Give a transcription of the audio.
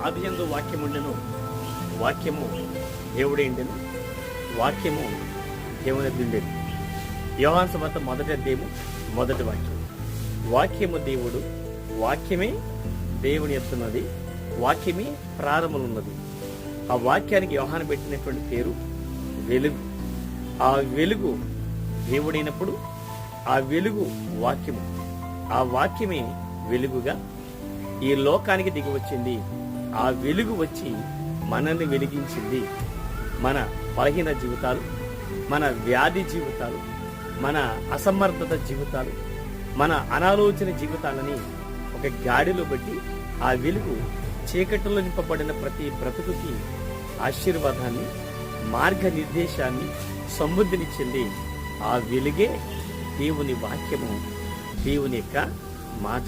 ఆదియందు వాక్యముండెను, వాక్యము దేవుడేండెను, వాక్యము దేవుని దిండెను. యోహాను సువార్త 1వ అధ్యాయము 1వ వాక్యం. వాక్యము దేవుడు, వాక్యమే దేవుని ఎత్తున్నది, వాక్యమే ప్రారంభమున్నది. ఆ వాక్యానికి యోహాను పెట్టినటువంటి పేరు వెలుగు. ఆ వెలుగు దేవుడైనప్పుడు ఆ వెలుగు వాక్యము, ఆ వాక్యమే వెలుగుగా ఈ లోకానికి దిగి వచ్చింది. ఆ వెలుగు వచ్చి మనల్ని వెలిగించింది. మన బలహీన జీవితాలు, మన వ్యాధి జీవితాలు, మన అసమర్థత జీవితాలు, మన అనాలోచన జీవితాలని ఒక గాడిలో పెట్టి ఆ వెలుగు చీకటిలో నింపబడిన ప్రతి బ్రతుకుకి ఆశీర్వాదాన్ని, మార్గనిర్దేశాన్ని, సమృద్ధినిచ్చింది. ఆ వెలుగే దేవుని వాక్యము, దేవుని యొక్క మాట.